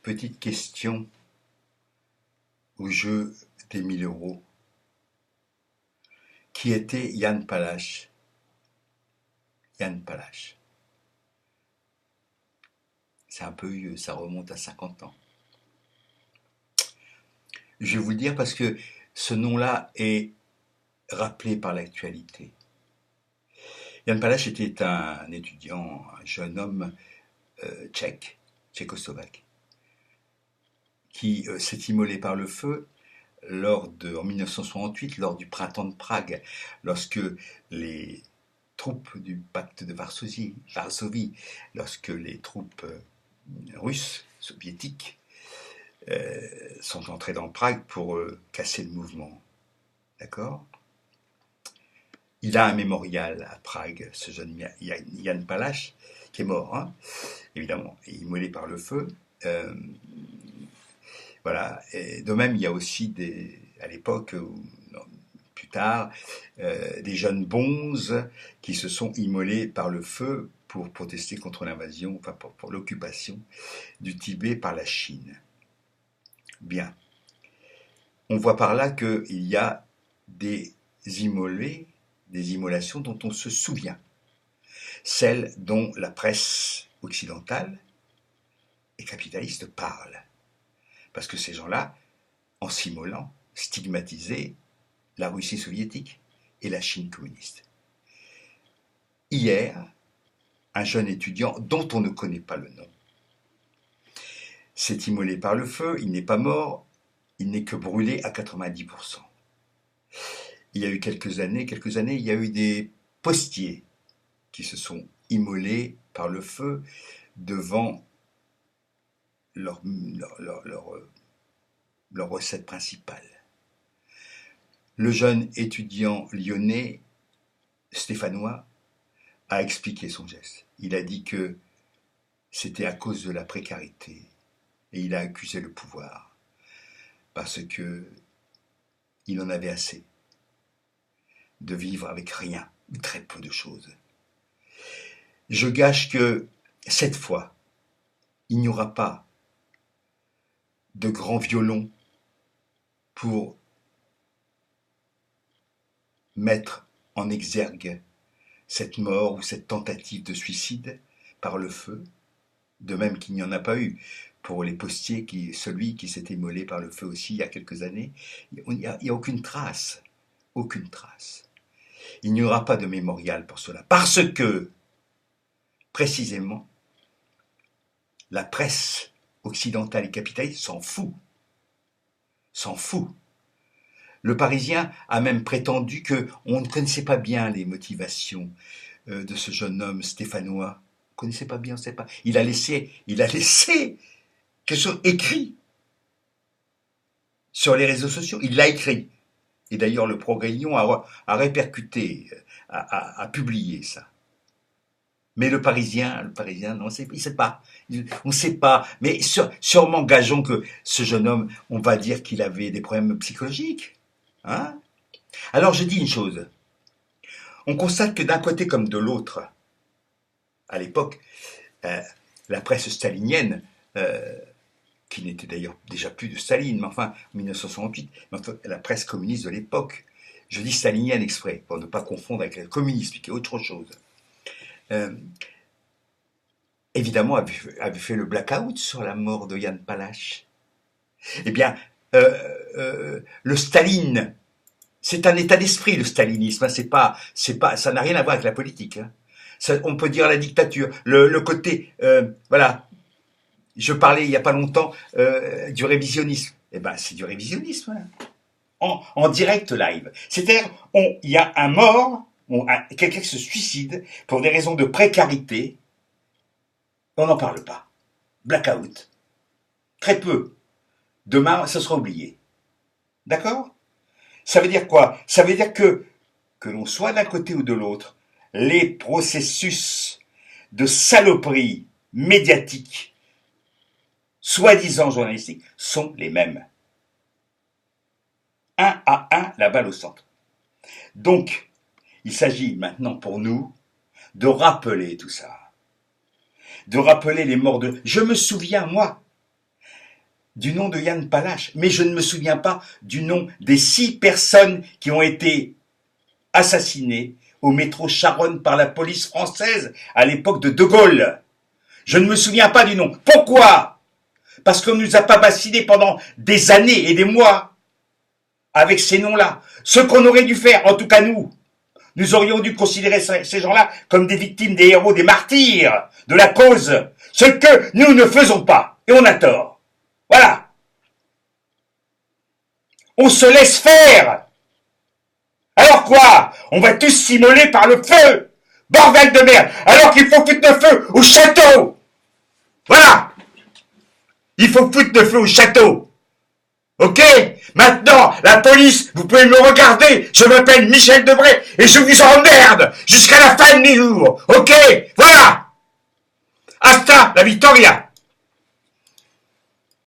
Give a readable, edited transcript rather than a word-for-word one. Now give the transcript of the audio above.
Petite question au jeu des 1 000 euros. Qui était Jan Palach? Jan Palach. C'est un peu vieux, ça remonte à 50 ans. Je vais vous le dire parce que ce nom-là est rappelé par l'actualité. Jan Palach était un étudiant, un jeune homme tchécoslovaque, qui s'est immolé par le feu en 1968, lors du printemps de Prague, lorsque les troupes du pacte de Varsovie, lorsque les troupes russes, soviétiques, sont entrées dans Prague pour casser le mouvement. D'accord ? Il a un mémorial à Prague, ce jeune Jan Palach, qui est mort, hein, évidemment, immolé par le feu. Voilà. Et de même, il y a aussi à l'époque, plus tard, des jeunes bonzes qui se sont immolés par le feu pour protester contre l'invasion, enfin pour l'occupation du Tibet par la Chine. Bien. On voit par là qu'il y a des immolations dont on se souvient. Celles dont la presse occidentale et capitaliste parle. Parce que ces gens-là, en s'immolant, stigmatisaient la Russie soviétique et la Chine communiste. Hier, un jeune étudiant dont on ne connaît pas le nom s'est immolé par le feu, il n'est pas mort, il n'est que brûlé à 90%. Il y a eu quelques années, il y a eu des postiers qui se sont immolés par le feu devant leur recette principale. Le jeune étudiant lyonnais, stéphanois, a expliqué son geste. Il a dit que c'était à cause de la précarité et il a accusé le pouvoir parce que il en avait assez de vivre avec rien ou très peu de choses. Je gage que cette fois, il n'y aura pas de grands violons pour mettre en exergue cette mort ou cette tentative de suicide par le feu, de même qu'il n'y en a pas eu pour les postiers, celui qui s'est immolé par le feu aussi il y a quelques années. Il n'y a aucune trace, aucune trace. Il n'y aura pas de mémorial pour cela, parce que, précisément, la presse occidentale et capitaliste s'en fout. S'en fout. Le Parisien a même prétendu qu'on ne connaissait pas bien les motivations de ce jeune homme stéphanois. On ne connaissait pas bien, on ne sait pas. Il a laissé quelque chose écrit sur les réseaux sociaux. Il l'a écrit. Et d'ailleurs, le Progrès Lyon a répercuté, a publié ça. Mais le Parisien, non, il ne sait pas. On ne sait pas. Mais sûrement, gageons que ce jeune homme, on va dire qu'il avait des problèmes psychologiques. Hein? Alors, je dis une chose. On constate que d'un côté comme de l'autre, à l'époque, la presse stalinienne, qui n'était d'ailleurs déjà plus de Staline, mais enfin, en 1968, la presse communiste de l'époque, je dis stalinienne exprès, pour ne pas confondre avec le communisme, qui est autre chose, évidemment, avait fait le blackout sur la mort de Jan Palach. Eh bien, le Staline, c'est un état d'esprit, le stalinisme, hein, ça n'a rien à voir avec la politique. Hein. Ça, on peut dire la dictature, le côté, voilà. Je parlais il n'y a pas longtemps du révisionnisme. Eh ben, c'est du révisionnisme, hein. En direct live. C'est-à-dire, il y a un mort, quelqu'un qui se suicide pour des raisons de précarité. On n'en parle pas. Blackout. Très peu. Demain, ça sera oublié. D'accord ? Ça veut dire quoi ? Ça veut dire que l'on soit d'un côté ou de l'autre, les processus de saloperie médiatique, soi-disant journalistiques, sont les mêmes. 1-1, la balle au centre. Donc, il s'agit maintenant pour nous de rappeler tout ça. De rappeler les morts de... Je me souviens, moi, du nom de Yann Palach, mais je ne me souviens pas du nom des 6 personnes qui ont été assassinées au métro Charonne par la police française à l'époque de De Gaulle. Je ne me souviens pas du nom. Pourquoi? Parce qu'on ne nous a pas vaccinés pendant des années et des mois avec ces noms-là. Ce qu'on aurait dû faire, en tout cas nous aurions dû considérer ces gens-là comme des victimes, des héros, des martyrs de la cause. Ce que nous ne faisons pas. Et on a tort. Voilà. On se laisse faire. Alors quoi? On va tous s'immoler par le feu. Bordel de merde. Alors qu'il faut foutre le feu au château. Voilà. Il faut foutre le feu au château. Ok? Maintenant, la police, vous pouvez me regarder. Je m'appelle Michel Debré et je vous emmerde jusqu'à la fin de mes jours. Ok? Voilà. Hasta la Victoria.